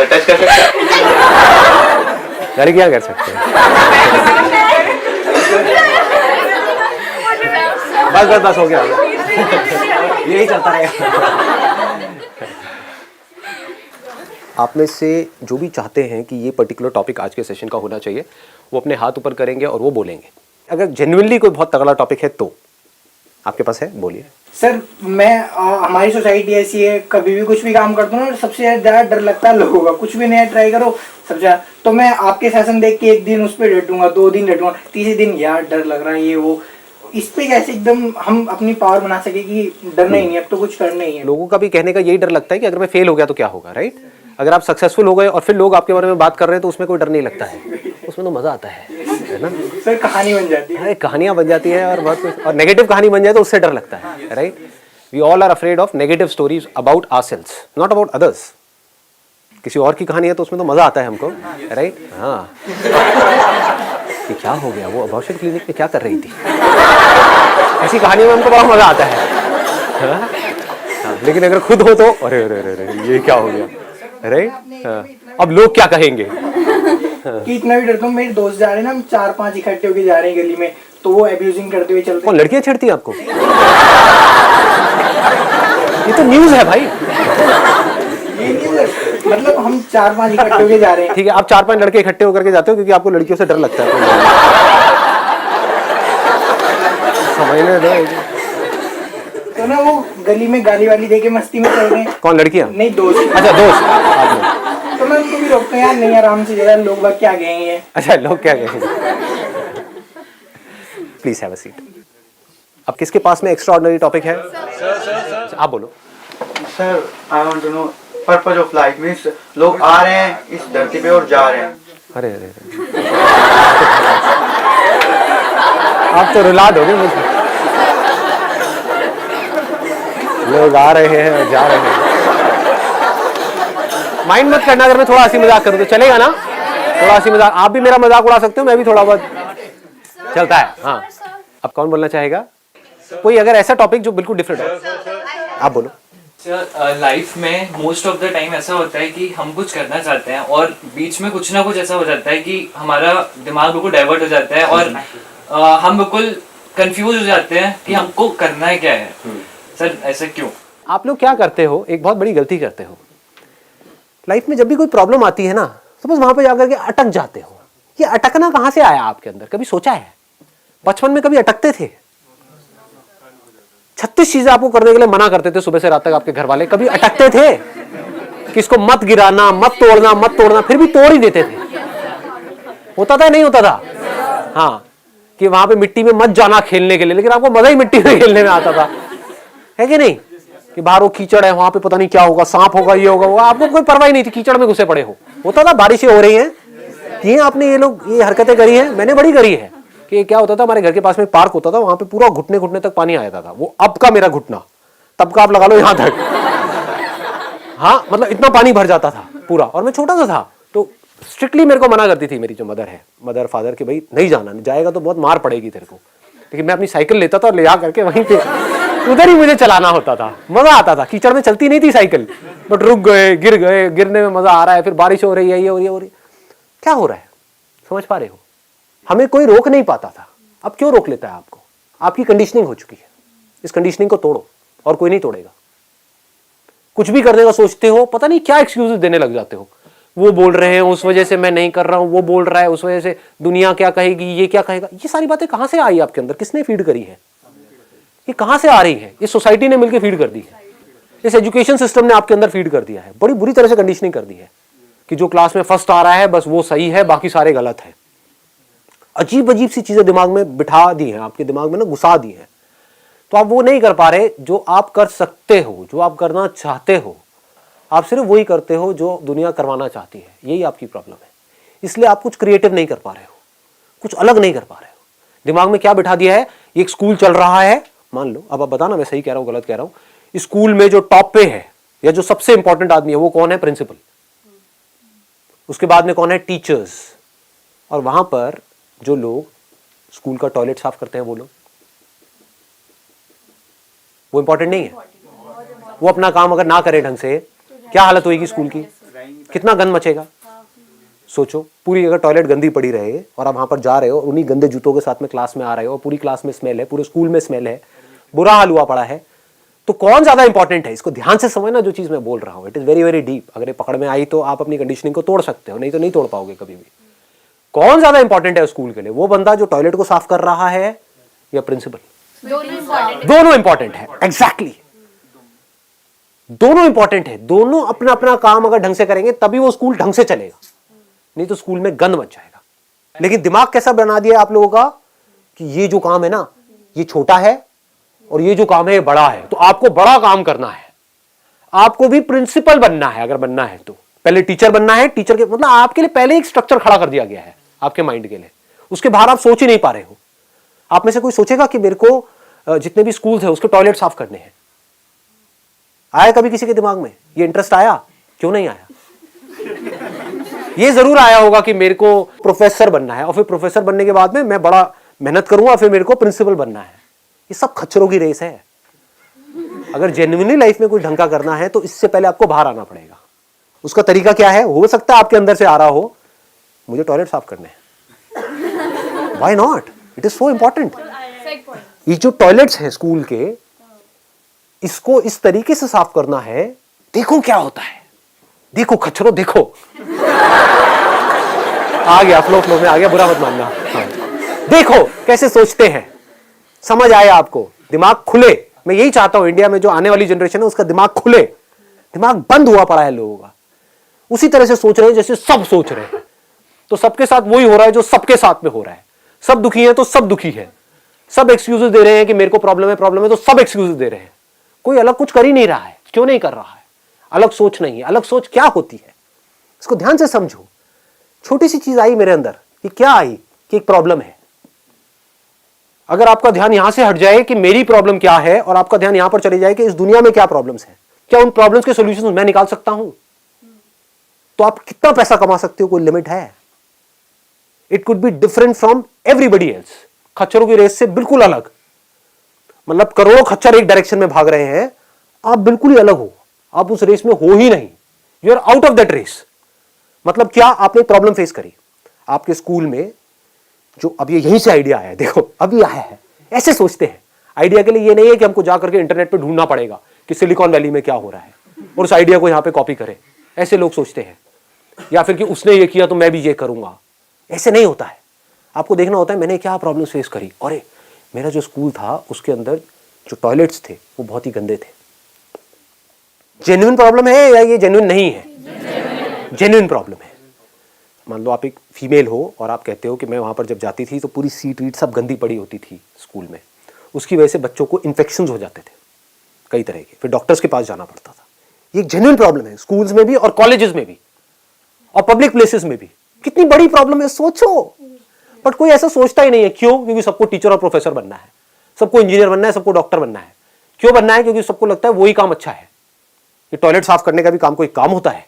Touch कर सकते लड़कियां कर सकते हैं। बस बस बस हो गया यही चलता रहेगा। आप में से जो भी चाहते हैं कि ये पर्टिकुलर टॉपिक आज के सेशन का होना चाहिए, वो अपने हाथ ऊपर करेंगे और वो बोलेंगे। अगर जेन्युइनली कोई बहुत तगड़ा टॉपिक है तो आपके पास है, बोलिए। सर मैं हमारी सोसाइटी ऐसी है, कभी भी कुछ भी काम करता हूँ ना, सबसे ज़्यादा डर लगता है लोगों का। कुछ भी नया ट्राई करो सबसे ज़्यादा, तो मैं आपके सेशन देख के एक दिन उस पर डटूंगा, 2 दिन डटूंगा, तीसरे दिन यार डर लग रहा है ये वो। इस पे कैसे एकदम हम अपनी पावर बना सके कि डरना ही नहीं, अब तो कुछ करना ही है। लोगों का भी कहने का यही डर लगता है कि अगर मैं फेल हो गया तो क्या होगा, राइट। अगर आप सक्सेसफुल हो गए और फिर लोग आपके बारे में बात कर रहे हैं तो उसमें कोई डर नहीं लगता है, उसमें तो मजा आता है ना। सर कहानी बन जाती है, कहानियां बन जाती है और बहुत कुछ। और नेगेटिव कहानी बन जाए तो उससे डर लगता है, right. We all are afraid of negative stories about ourselves, not about others. किसी और की कहानी है तो उसमें तो मजा आता है हमको, राइट। हाँ कि क्या हो गया, वो अबॉर्शन क्लिनिक में क्या कर रही थी, ऐसी कहानी में हमको बड़ा मजा आता है। हाँ? हाँ, लेकिन अगर खुद हो तो अरे अरे अरे ये क्या हो गया, राइट। हाँ, अब लोग क्या कहेंगे। कि इतना भी डरता हूँ। मेरे दोस्त जा रहे हैं ना, हम 4-5 इकट्ठे होके जा रहे हैं गली में, तो वो एब्यूजिंग करते हुए चलते हैं। लड़कियां छेड़ती हैं आपको? ये तो न्यूज है भाई। ये नहीं है, मतलब हम 4-5 इकट्ठे होके जा रहे हैं। ठीक है, आप 4-5 लड़के इकट्ठे होकर के जाते हो क्योंकि आपको लड़कियों से डर लगता है। समझने दो। तो ना वो गली में गाली वाली दे के मस्ती में चल रहे हैं। कौन, लड़कियां? नहीं, दोस्त। अच्छा दोस्त आप लोग। तो मैं उनको भी रोकता हूँ, यार नहीं आराम से जरा, लोग बाग क्या कहेंगे। अच्छा लोग क्या कहेंगे। Please have a seat. अब किसके पास में एक्स्ट्राऑर्डिनरी टॉपिक है? सर आप बोलो। Sir I want to know purpose of life means लोग आ रहे हैं इस धरती पे और जा रहे हैं। अरे अरे आप तो रुला दोगे मुझे। लोग आ रहे हैं और जा रहे हैं। माइंड मत करना अगर मैं थोड़ा हंसी मजाक करूं तो चलेगा ना। थोड़ा हंसी मजाक, आप भी मेरा मजाक उड़ा सकते हो, मैं भी थोड़ा बहुत चलता है। हाँ अब कौन बोलना चाहेगा? कोई अगर ऐसा टॉपिक जो बिल्कुल डिफरेंट हो, आप बोलो। सर लाइफ में मोस्ट ऑफ द टाइम ऐसा होता है कि हम कुछ करना चाहते हैं और बीच में कुछ ना कुछ ऐसा हो जाता है कि हमारा दिमाग बिल्कुल डाइवर्ट हो जाता है और हम बिल्कुल कंफ्यूज हो जाते हैं कि हमको करना है क्या है। सर ऐसा क्यों? आप लोग क्या करते हो, एक बहुत बड़ी गलती करते हो लाइफ में। जब भी कोई प्रॉब्लम आती है ना, तो बस वहां पे जाकर के अटक जाते हो। ये अटकना कहां से आया आपके अंदर, कभी सोचा है? बचपन में कभी अटकते थे? 36 चीजें आपको करने के लिए मना करते थे सुबह से रात तक आपके घर वाले, कभी अटकते थे कि इसको मत गिराना, मत तोड़ना, मत तोड़ना, फिर भी तोड़ ही देते थे? होता था नहीं होता था? हाँ कि वहां पे मिट्टी में मत जाना खेलने के लिए, लेकिन आपको मजा ही मिट्टी में खेलने में आता था, है कि नहीं? कि बाहर वो कीचड़ है, वहां पे पता नहीं क्या होगा, सांप होगा, ये होगा, वो आपको कोई परवाह नहीं थी, कीचड़ में घुसे पड़े हो। होता था बारिशें हो रही हैं, ये आपने ये लोग ये हरकतें करी है, मैंने बड़ी करी है। कि क्या होता था, हमारे घर के पास में पार्क होता था, वहां पे पूरा घुटने घुटने तक पानी आ जाता था। वो अब का मेरा घुटना, तब का आप लगा लो यहां तक। हाँ मतलब इतना पानी भर जाता था पूरा, और मैं छोटा सा था। तो स्ट्रिक्टली मेरे को मना करती थी मेरी जो मदर है, मदर फादर, कि भाई नहीं जाना, नहीं जाएगा तो बहुत मार पड़ेगी तेरे को। लेकिन मैं अपनी साइकिल लेता था और ले जा करके वहीं पे उधर ही मुझे चलाना होता था, मजा आता था। कीचड़ में चलती नहीं थी साइकिल, बट रुक गए, गिर गए, गिरने में मजा आ रहा है, फिर बारिश हो रही है, ये हो रही है, क्या हो रहा है, समझ पा रहे हो? हमें कोई रोक नहीं पाता था, अब क्यों रोक लेता है आपको? आपकी कंडीशनिंग हो चुकी है, इस कंडीशनिंग को तोड़ो और कोई नहीं तोड़ेगा। कुछ भी करने का सोचते हो, पता नहीं क्या एक्सक्यूजेस देने लग जाते हो। वो बोल रहे हैं उस वजह से मैं नहीं कर रहा हूं, वो बोल रहा है उस वजह से दुनिया क्या कहेगी, ये क्या कहेगा। ये सारी बातें कहां से आई आपके अंदर, किसने फीड करी है? ये कहां से आ रही है? ये सोसाइटी ने मिलकर फीड कर दी है, इस एजुकेशन सिस्टम ने आपके अंदर फीड कर दिया है, बड़ी बुरी तरह से कंडीशनिंग कर दी है कि जो क्लास में फर्स्ट आ रहा है बस वो सही है, बाकी सारे गलत है। अजीब अजीब सी चीजें दिमाग में बिठा दी हैं, आपके दिमाग में ना घुसा दी हैं। तो आप वो नहीं कर पा रहे जो आप कर सकते हो, जो आप करना चाहते हो। आप सिर्फ वही करते हो जो दुनिया करवाना चाहती है, यही आपकी प्रॉब्लम है। इसलिए आप कुछ क्रिएटिव नहीं कर पा रहे हो, कुछ अलग नहीं कर पा रहे हो। दिमाग में क्या बिठा दिया है, एक स्कूल चल रहा है, मान लो, अब आप बताना मैं सही कह रहा हूं गलत कह रहा हूं। स्कूल में जो टॉप पे है या जो सबसे इंपॉर्टेंट आदमी है वो कौन है, प्रिंसिपल। उसके बाद में कौन है, टीचर्स। और वहां पर जो लोग स्कूल का टॉयलेट साफ करते हैं वो लोग, वो इंपॉर्टेंट नहीं है। वो अपना काम अगर ना करे ढंग से, क्या हालत होगी स्कूल की, कितना गंद मचेगा। सोचो, पूरी अगर टॉयलेट गंदी पड़ी रहे और आप वहां पर जा रहे हो और उन्हीं गंदे जूतों के साथ में क्लास में आ रहे हो और पूरी क्लास में स्मेल है, पूरे स्कूल में स्मेल है, बुरा हाल हुआ पड़ा है, तो कौन ज्यादा इंपॉर्टेंट है। इसको ध्यान से समझना जो चीज मैं बोल रहा हूं, it is very very deep. अगर ये पकड़ में आई तो आप अपनी कंडीशनिंग को तोड़ सकते हो, नहीं तो नहीं तोड़ पाओगे कभी भी। कौन ज्यादा इंपॉर्टेंट है स्कूल के लिए, वो बंदा जो टॉयलेट को साफ कर रहा है या प्रिंसिपल। दोनों इंपॉर्टेंट है, एग्जैक्टली दोनों इंपॉर्टेंट है। दोनों अपना अपना काम अगर ढंग से करेंगे तभी वो स्कूल ढंग से चलेगा, नहीं तो स्कूल में गंद मच जाएगा। लेकिन दिमाग कैसा बना दिया आप लोगों का कि ये जो काम है ना ये छोटा है और ये जो काम है ये बड़ा है, तो आपको बड़ा काम करना है। आपको भी प्रिंसिपल बनना है, अगर बनना है तो पहले टीचर बनना है। टीचर के मतलब आपके लिए पहले एक स्ट्रक्चर खड़ा कर दिया गया है आपके माइंड के लिए, उसके बाहर आप सोच ही नहीं पा रहे हो। आप में से कोई सोचेगा कि मेरे को जितने भी स्कूल है उसके टॉयलेट साफ करने हैं, आया कभी किसी के दिमाग में ये इंटरेस्ट आया? क्यों नहीं आया? ये जरूर आया होगा कि मेरे को प्रोफेसर बनना है और फिर प्रोफेसर बनने के बाद में मैं बड़ा मेहनत करूंगा, फिर मेरे को प्रिंसिपल बनना है। ये सब खच्चरों की रेस है। अगर जेन्युइनली लाइफ में कुछ ढंग का करना है तो इससे पहले आपको बाहर आना पड़ेगा। उसका तरीका क्या है? हो सकता है आपके अंदर से आ रहा हो, मुझे टॉयलेट साफ करने हैं। Why not? It is so important. ये जो टॉयलेट्स हैं स्कूल के, इसको इस तरीके से साफ करना है। देखो क्या होता है, देखो खच्चरों, देखो आ गया फ्लो में आ गया, बुरा मत मानना। हाँ। देखो कैसे सोचते हैं, समझ आया आपको, दिमाग खुले। मैं यही चाहता हूं इंडिया में जो आने वाली जनरेशन है उसका दिमाग खुले। दिमाग बंद हुआ पड़ा है लोगों का, उसी तरह से सोच रहे हैं जैसे सब सोच रहे हैं। तो सबके साथ वही हो रहा है जो सबके साथ में हो रहा है। सब दुखी है तो सब दुखी है, सब एक्सक्यूजेस दे रहे हैं कि मेरे को प्रॉब्लम है तो सब एक्सक्यूजेस दे रहे हैं। कोई अलग कुछ कर ही नहीं रहा है। क्यों नहीं कर रहा है? अलग सोच नहीं है। अलग सोच क्या होती है इसको ध्यान से समझो। छोटी सी चीज आई मेरे अंदर कि क्या आई कि एक प्रॉब्लम है। अगर आपका ध्यान यहां से हट जाए कि मेरी प्रॉब्लम क्या है और आपका ध्यान यहां पर चले जाए कि इस दुनिया में क्या प्रॉब्लम्स हैं, क्या उन प्रॉब्लम्स के सॉल्यूशंस मैं निकाल सकता हूं, तो आप कितना पैसा कमा सकते हो, कोई लिमिट है? It could be different from everybody else. खच्चरों की रेस से बिल्कुल अलग। मतलब करोड़ों खच्चर एक डायरेक्शन में भाग रहे हैं, आप बिल्कुल ही अलग हो। आप उस रेस में हो ही नहीं, you are out of that race. मतलब क्या? आपने प्रॉब्लम फेस करी आपके स्कूल में, जो अब ये यहीं से आइडिया आया है। देखो अभी आया है। ऐसे सोचते हैं आइडिया के लिए। ये नहीं है कि हमको जाकर के इंटरनेट पे ढूंढना पड़ेगा कि सिलिकॉन वैली में क्या हो रहा है और उस आइडिया को यहां पे कॉपी करें। ऐसे लोग सोचते हैं। या फिर कि उसने ये किया तो मैं भी ये करूंगा। ऐसे नहीं होता है। आपको देखना होता है मैंने क्या प्रॉब्लम फेस करी। अरे मेरा जो स्कूल था उसके अंदर जो टॉयलेट्स थे वो बहुत ही गंदे थे। जेन्युइन प्रॉब्लम है या ये जेन्युइन नहीं है? जेन्युइन प्रॉब्लम है। मान लो आप एक फीमेल हो और आप कहते हो कि मैं वहां पर जब जाती थी तो पूरी सीट वीट सब गंदी पड़ी होती थी स्कूल में, उसकी वजह से बच्चों को इन्फेक्शंस हो जाते थे कई तरह के, फिर डॉक्टर्स के पास जाना पड़ता था। ये एक जेन्युइन प्रॉब्लम है स्कूल्स में भी और कॉलेजेस में भी और पब्लिक प्लेसेस में भी। कितनी बड़ी प्रॉब्लम है, सोचो। बट कोई ऐसा सोचता ही नहीं है। क्यों? क्योंकि सबको टीचर और प्रोफेसर बनना है, सबको इंजीनियर बनना है, सबको डॉक्टर बनना है। क्यों बनना है? क्योंकि सबको लगता है वही काम अच्छा है। ये टॉयलेट साफ करने का भी काम कोई काम होता है?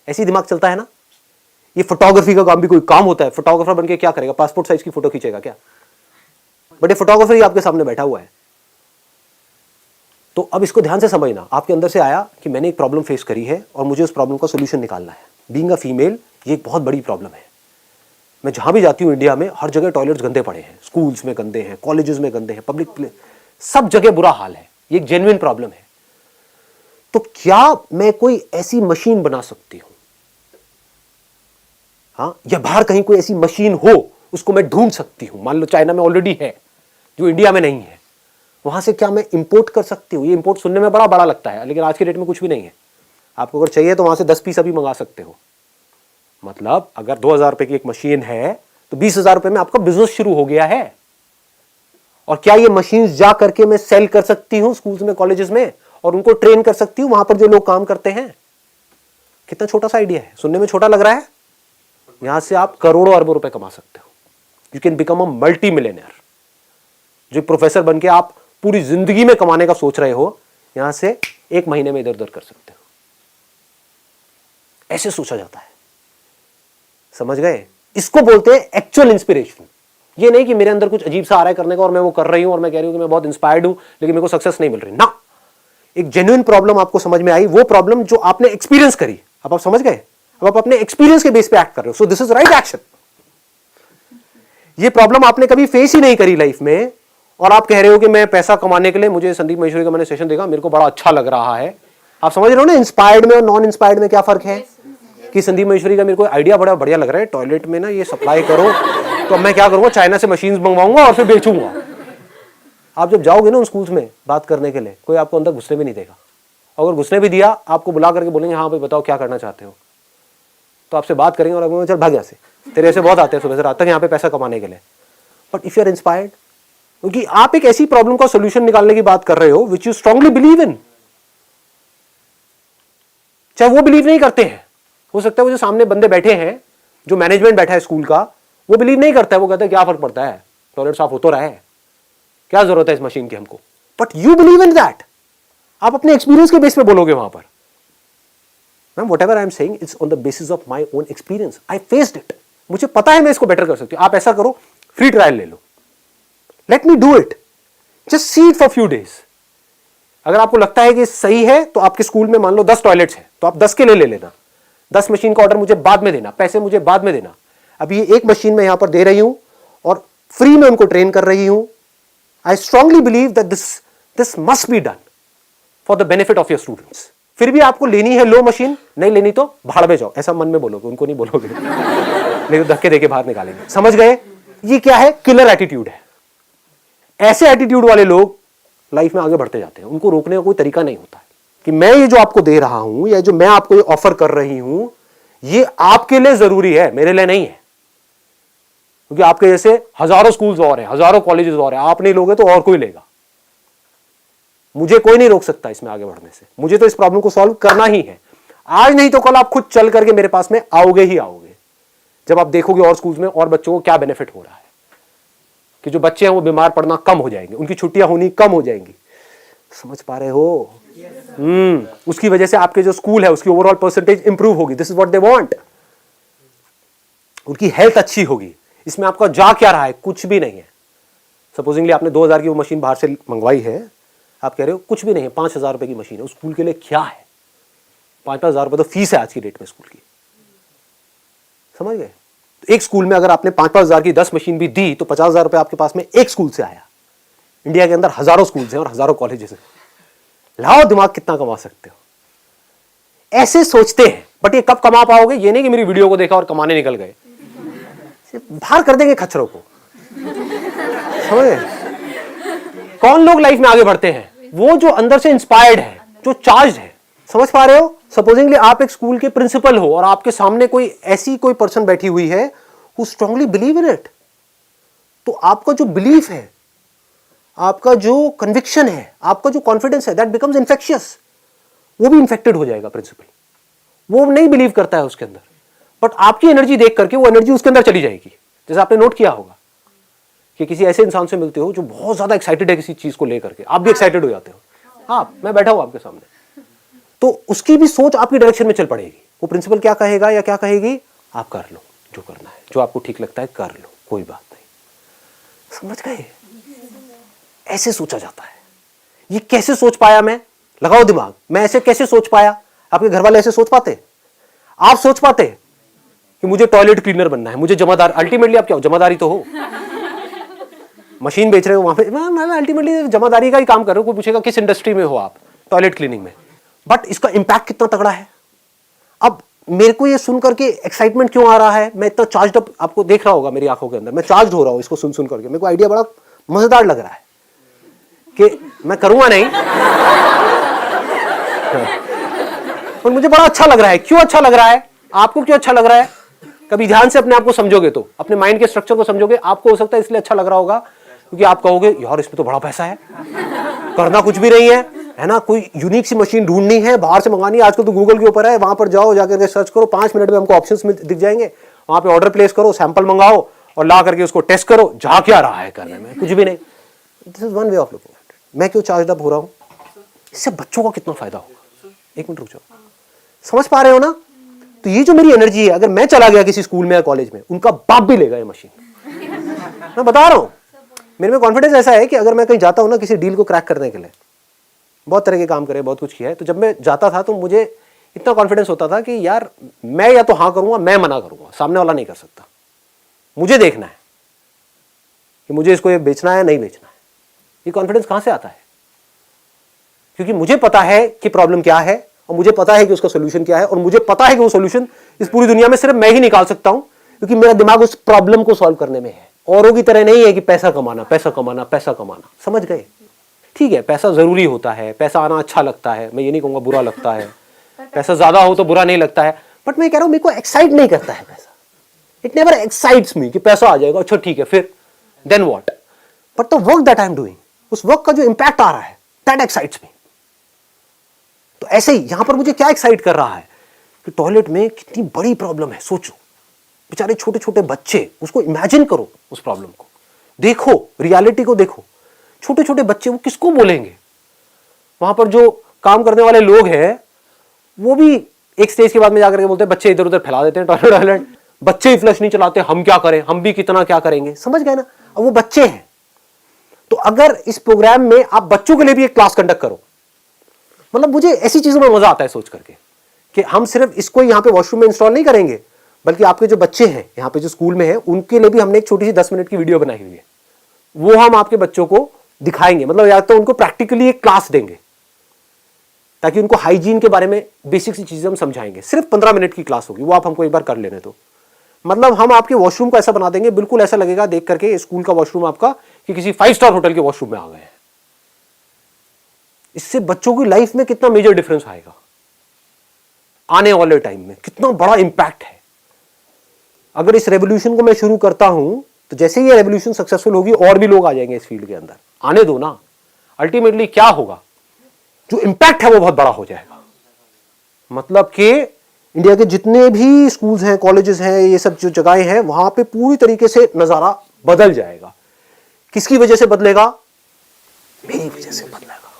ऐसी दिमाग चलता है ना। ये फोटोग्राफी का काम भी कोई काम होता है? फोटोग्राफर बनके क्या करेगा? पासपोर्ट साइज की फोटो खींचेगा क्या? बट ये फोटोग्राफर ही आपके सामने बैठा हुआ है। तो अब इसको ध्यान से समझना। आपके अंदर से आया कि मैंने एक प्रॉब्लम फेस करी है और मुझे उस प्रॉब्लम का सोल्यूशन निकालना है। बीइंग अ फीमेल ये एक बहुत बड़ी प्रॉब्लम है। मैं जहां भी जाती हूं इंडिया में हर जगह टॉयलेट्स गंदे पड़े हैं। स्कूल्स में गंदे हैं, कॉलेजेस में गंदे हैं, पब्लिक प्लेस, सब जगह बुरा हाल है। ये एक जेन्युइन प्रॉब्लम है। तो क्या मैं कोई ऐसी मशीन बना सकती हूं? हाँ, या बाहर कहीं कोई ऐसी मशीन हो उसको मैं ढूंढ सकती हूं। मान लो चाइना में ऑलरेडी है जो इंडिया में नहीं है, वहां से क्या मैं इंपोर्ट कर सकती हूं? ये इंपोर्ट सुनने में बड़ा बड़ा लगता है, लेकिन आज के डेट में कुछ भी नहीं है। आपको अगर चाहिए तो वहां से 10 पीस अभी मंगा सकते हो। मतलब अगर 2000 रुपए की एक मशीन है तो 20,000 रुपए में आपका बिजनेस शुरू हो गया है। और क्या ये मशीन जा करके मैं सेल कर सकती हूं स्कूल्स में, कॉलेजेस में, और उनको ट्रेन कर सकती हूं वहां पर जो लोग काम करते हैं? कितना छोटा सा आइडिया है, सुनने में छोटा लग रहा है, यहां से आप करोड़ों अरबों रुपए कमा सकते हो। You can become a multi millionaire. जो प्रोफेसर बन के आप पूरी जिंदगी में कमाने का सोच रहे हो, यहां से 1 महीने में इधर उधर कर सकते हो। ऐसे सोचा जाता है, समझ गए? इसको बोलते हैं एक्चुअल इंस्पिरेशन। ये नहीं कि मेरे अंदर कुछ अजीब सा आ रहा है करने का और मैं वो कर रही हूं और मैं कह रही हूं कि मैं बहुत इंस्पायर्ड हूं लेकिन मेरे को सक्सेस नहीं मिल रही ना। एक जेन्युइन प्रॉब्लम आपको समझ में आई, वो प्रॉब्लम जो आपने एक्सपीरियंस करी, अब आप समझ गए, अब आप अपने एक्सपीरियंस के बेस पे एक्ट कर रहे हो। So this is right action. ये प्रॉब्लम आपने कभी फेस ही नहीं करी लाइफ में और आप कह रहे हो कि मैं पैसा कमाने के लिए, मुझे संदीप महेश्वरी का मैंने सेशन देखा, मेरे को बड़ा अच्छा लग रहा है। आप समझ रहे हो ना इंस्पायर्ड में और नॉन इंस्पायर्ड में क्या फर्क है? कि संदीप महेश्वरी का मेरे को आइडिया बड़ा बढ़िया लग रहा है, टॉयलेट में ना ये सप्लाई करो, तो मैं क्या करूंगा, चाइना से मशीन्स मंगवाऊंगा और फिर बेचूंगा। आप जब जाओगे ना उन स्कूल्स में बात करने के लिए, कोई आपको अंदर घुसने भी नहीं देगा। अगर घुसने भी दिया, आपको बुला करके बोलेंगे हाँ भाई बताओ क्या करना चाहते हो, तो आपसे बात करेंगे और आप बोलेंगे चल भाग यहाँ से, तेरे ऐसे बहुत आते हैं सुबह से रात तक यहाँ पे पैसा कमाने के लिए। But if you are inspired, क्योंकि आप एक ऐसी प्रॉब्लम का सोल्यूशन निकालने की बात कर रहे हो which you strongly believe in, चाहे वो बिलीव नहीं करते हैं। हो सकता है वो जो सामने बंदे बैठे हैं, जो मैनेजमेंट बैठा है स्कूल का, वो बिलीव नहीं करता है, वो कहता है क्या फर्क पड़ता है, टॉयलेट साफ हो तो रहा है, क्या जरूरत है इस मशीन की हमको। But you believe in that, आप अपने एक्सपीरियंस के बेस पे बोलोगे वहां पर। Ma'am what ever I am saying it's on the basis of my own experience, I faced it, मुझे पता है मैं इसको बेटर कर सकती हूँ। आप ऐसा करो, फ्री ट्रायल ले लो, let me do it, just see it for few days. अगर आपको लगता है कि सही है तो आपके स्कूल में मान लो 10 टॉयलेट्स हैं, तो आप 10 के लिए ले लेना। 10 मशीन का ऑर्डर मुझे बाद में देना, पैसे मुझे बाद में देना। अभी ये 1 मशीन मैं यहां पर दे रही हूं और फ्री में उनको ट्रेन कर रही हूं। I strongly believe that this must be done for the benefit of your students. फिर भी आपको लेनी है लो मशीन, नहीं लेनी तो भाड़ में जाओ, ऐसा मन में बोलोगे, उनको नहीं बोलोगे नहीं तो धक्के देके बाहर निकालेंगे। समझ गए? ये क्या है? किलर एटीट्यूड है। ऐसे एटीट्यूड वाले लोग लाइफ में आगे बढ़ते जाते हैं, उनको रोकने का कोई तरीका नहीं होता है कि मैं ये जो आपको दे रहा हूं या जो मैं आपको ये ऑफर कर रही हूं, ये आपके लिए जरूरी है, मेरे लिए नहीं है। क्योंकि आपके जैसे हजारों स्कूल्स और हैं, हजारों कॉलेजेस और हैं, आप नहीं लोगे तो और कोई लेगा। मुझे कोई नहीं रोक सकता इसमें आगे बढ़ने से, मुझे तो इस प्रॉब्लम को सॉल्व करना ही है। आज नहीं तो कल आप खुद चल करके मेरे पास में आओगे ही आओगे, जब आप देखोगे और स्कूल्स में और बच्चों को क्या बेनिफिट हो रहा है, कि जो बच्चे हैं वो बीमार पड़ना कम हो जाएंगे, उनकी छुट्टियां होनी कम हो जाएंगी। समझ पा रहे हो? उसकी वजह से आपके जो स्कूल है उसकी ओवरऑल परसेंटेज इंप्रूव होगी। This is what they want. उनकी हेल्थ अच्छी होगी। इसमें आपका जा क्या रहा है? कुछ भी नहीं है। सपोजिंगली आपने 2000 की वो मशीन बाहर से मंगवाई है, आप कह रहे हो कुछ भी नहीं है, 5000 रुपए की मशीन है। उस स्कूल के लिए क्या है? 5-5 रुपए तो फीस है आज की डेट में स्कूल की। समझ गए? एक स्कूल में अगर आपने 5-5 की 10 मशीन भी दी तो 50,000 रुपए आपके पास में एक स्कूल से आया। इंडिया के अंदर हजारों स्कूल्स हैं और हजारों कॉलेजेस हैं। लाओ दिमाग कितना कमा सकते हो। ऐसे सोचते हैं, बट ये कब कमा पाओगे? ये नहीं कि मेरी वीडियो को देखा और कमाने निकल गए, बाहर कर देंगे खच्चरों को। समझे? कौन लोग लाइफ में आगे बढ़ते हैं? वो जो अंदर से इंस्पायर्ड है, जो चार्ज है। समझ पा रहे हो? सपोजिंगली आप एक स्कूल के प्रिंसिपल हो और आपके सामने कोई ऐसी कोई पर्सन बैठी हुई है who strongly believe in it, तो आपका जो बिलीफ है, आपका जो कन्विक्शन है, आपका जो कॉन्फिडेंस है, दैट बिकम्स इन्फेक्शियस। वो भी इन्फेक्टेड हो जाएगा प्रिंसिपल। वो नहीं बिलीव करता है उसके अंदर, बट आपकी एनर्जी देख करके वो एनर्जी उसके अंदर चली जाएगी। जैसे आपने नोट किया होगा कि किसी ऐसे इंसान से मिलते हो जो बहुत ज्यादा एक्साइटेड है किसी चीज को लेकर के, आप भी एक्साइटेड हो जाते हो। हाँ, मैं बैठा हूं आपके सामने, तो उसकी भी सोच आपकी डायरेक्शन में चल पड़ेगी। वो प्रिंसिपल क्या कहेगा या क्या कहेगी, आप कर लो जो करना है, जो आपको ठीक लगता है कर लो, कोई बात नहीं। समझ गए? ऐसे सोचा जाता है। ये कैसे सोच पाया मैं? लगाओ दिमाग। मैं ऐसे कैसे सोच पाया? आपके घर वाले ऐसे सोच पाते? आप सोच पाते कि मुझे टॉयलेट क्लीनर बनना है, मुझे जमादार? अल्टीमेटली आप क्या हो? जमादारी तो हो। मशीन बेच रहे हो वहां पे, मैं अल्टीमेटली जमादारी का ही काम कर रहा हूं। कोई पूछेगा किस इंडस्ट्री में हो आप? टॉयलेट क्लीनिंग में। बट इसका इंपैक्ट कितना तगड़ा है। अब मेरे को ये सुन करके एक्साइटमेंट क्यों आ रहा है? मैं इतना चार्ज अप, आपको देख रहा होगा मेरी आंखों के अंदर, मैं चार्ज हो रहा हूं इसको सुन सुन करके। मेरे को आइडिया बड़ा मजेदार लग रहा है कि मैं करूंगा नहीं, पर मुझे बड़ा अच्छा लग रहा है। क्यों अच्छा लग रहा है? आपको क्यों अच्छा लग रहा है? कभी ध्यान से अपने आप को समझोगे तो, अपने माइंड के स्ट्रक्चर को समझोगे, आपको हो सकता है इसलिए अच्छा लग रहा होगा क्योंकि आप कहोगे यार इसमें तो बड़ा पैसा है, करना कुछ भी नहीं है, है ना, कोई यूनिक सी मशीन ढूंढनी है, बाहर से मंगानी है, आजकल तो गूगल के ऊपर है, वहां पर जाओ, जाकर के सर्च करो, 5 मिनट में हमको ऑप्शंस दिख जाएंगे, वहां पे ऑर्डर प्लेस करो, सैंपल मंगाओ और ला करके उसको टेस्ट करो, जा क्या रहा है करने में, कुछ भी नहीं। This is one way of looking at it. मैं क्यों चार्ज अप हो रहा हूं, इससे बच्चों को कितना फायदा होगा। एक मिनट रुक जाओ, समझ पा रहे हो ना। तो ये जो मेरी एनर्जी है, अगर मैं चला गया किसी स्कूल में या कॉलेज में, उनका बाप भी लेगा ये मशीन, मैं बता रहा हूं। मेरे में कॉन्फिडेंस ऐसा है कि अगर मैं कहीं जाता हूं ना किसी डील को क्रैक करने के लिए, बहुत तरह के काम करे, बहुत कुछ किया है, तो जब मैं जाता था तो मुझे इतना कॉन्फिडेंस होता था कि यार मैं या तो हाँ करूंगा, मैं मना करूंगा, सामने वाला नहीं कर सकता। मुझे देखना है कि मुझे इसको ये बेचना है नहीं बेचना है। ये कॉन्फिडेंस कहां से आता है? क्योंकि मुझे पता है कि प्रॉब्लम क्या है और मुझे पता है कि उसका सोल्यूशन क्या है, और मुझे पता है कि वो सोल्यूशन इस पूरी दुनिया में सिर्फ मैं ही निकाल सकता हूं, क्योंकि मेरा दिमाग उस प्रॉब्लम को सॉल्व करने में है। औरों की तरह नहीं है कि पैसा कमाना पैसा कमाना पैसा कमाना। समझ गए? ठीक है, पैसा जरूरी होता है, पैसा आना अच्छा लगता है, मैं ये नहीं कहूंगा बुरा लगता है, पैसा ज्यादा हो तो बुरा नहीं लगता है, बट मैं कह रहा हूं मेरे को एक्साइट नहीं करता है पैसा। इट नेवर एक्साइट्स मी कि पैसा आ जाएगा, अच्छा ठीक है, फिर then what, but the work that I am doing, उस वर्क का जो इंपैक्ट आ रहा है, दैट एक्साइट्स मी। तो ऐसे ही यहां पर मुझे क्या एक्साइट कर रहा है कि टॉयलेट में कितनी बड़ी प्रॉब्लम है। सोचो, बेचारे छोटे छोटे बच्चे, उसको इमेजिन करो, उस प्रॉब्लम को देखो, रियलिटी को देखो। छोटे छोटे बच्चे वो किसको बोलेंगे? वहां पर जो काम करने वाले लोग हैं वो भी एक स्टेज के बाद में जाकर के बोलते हैं बच्चे इधर उधर फैला देते हैं टॉयलेट, बच्चे ही फ्लश नहीं चलाते, हम क्या करें, हम भी कितना क्या करेंगे। समझ गए ना? अब वो बच्चे हैं। तो अगर इस प्रोग्राम में आप बच्चों के लिए भी एक क्लास कंडक्ट करो, मतलब मुझे ऐसी चीजों में मजा आता है सोच करके कि हम सिर्फ इसको यहाँ पे वॉशरूम में इंस्टॉल नहीं करेंगे, बल्कि आपके जो बच्चे हैं यहाँ पे जो स्कूल में है उनके लिए भी हमने एक छोटी सी 10 मिनट की वीडियो बनाई हुई है, वो हम आपके बच्चों को दिखाएंगे। मतलब या तो उनको प्रैक्टिकली एक क्लास देंगे ताकि उनको हाइजीन के बारे में बेसिक सी चीजें हम समझाएंगे। सिर्फ 15 मिनट की क्लास होगी, वो आप हमको एक बार कर लेने दो। मतलब हम आपके वॉशरूम को ऐसा बना देंगे, बिल्कुल ऐसा लगेगा देख करके स्कूल का वॉशरूम आपका कि किसी 5 स्टार होटल के वॉशरूम में आ गए हैं। इससे बच्चों की लाइफ में कितना मेजर डिफरेंस आएगा, आने वाले टाइम में कितना बड़ा इंपैक्ट है। अगर इस रेवोल्यूशन को मैं शुरू करता हूं तो जैसे ही ये रेवोल्यूशन सक्सेसफुल होगी और भी लोग आ जाएंगे इस फील्ड के अंदर। आने दो ना, अल्टीमेटली क्या होगा, जो इंपैक्ट है वो बहुत बड़ा हो जाएगा। मतलब कि इंडिया के जितने भी स्कूल्स हैं, कॉलेजेस हैं, ये सब जो जगहें हैं, वहां पे पूरी तरीके से नजारा बदल जाएगा। किसकी वजह से बदलेगा? मेरी वजह से बदलेगा।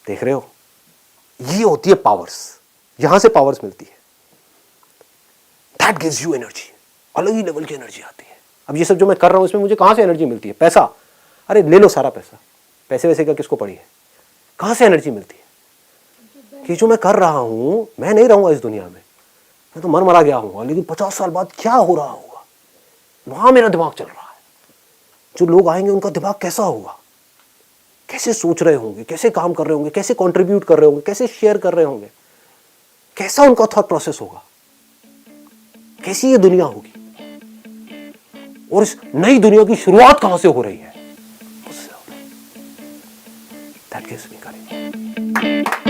देख रहे हो, ये होती है पावर्स, यहां से पावर्स मिलती है। दैट गिव्स यू एनर्जी, अलग ही लेवल की एनर्जी आती है। अब ये सब जो मैं कर रहा हूं इसमें मुझे कहां से एनर्जी मिलती है? पैसा, अरे ले लो सारा पैसा, पैसे वैसे का किसको पड़ी है? कहां से एनर्जी मिलती है कि जो मैं कर रहा हूं, मैं नहीं रहूंगा इस दुनिया में, मैं तो मर मरा गया हूं, लेकिन 50 साल बाद क्या हो रहा होगा, वहां मेरा दिमाग चल रहा है। जो लोग आएंगे उनका दिमाग कैसा होगा, कैसे सोच रहे होंगे, कैसे काम कर रहे होंगे, कैसे कंट्रीब्यूट कर रहे होंगे, कैसे शेयर कर रहे होंगे, कैसा उनका थॉट प्रोसेस होगा, कैसी ये दुनिया होगी, और इस नई दुनिया की शुरुआत कहां से हो रही है, उससे दैट गिव्स मी करेज।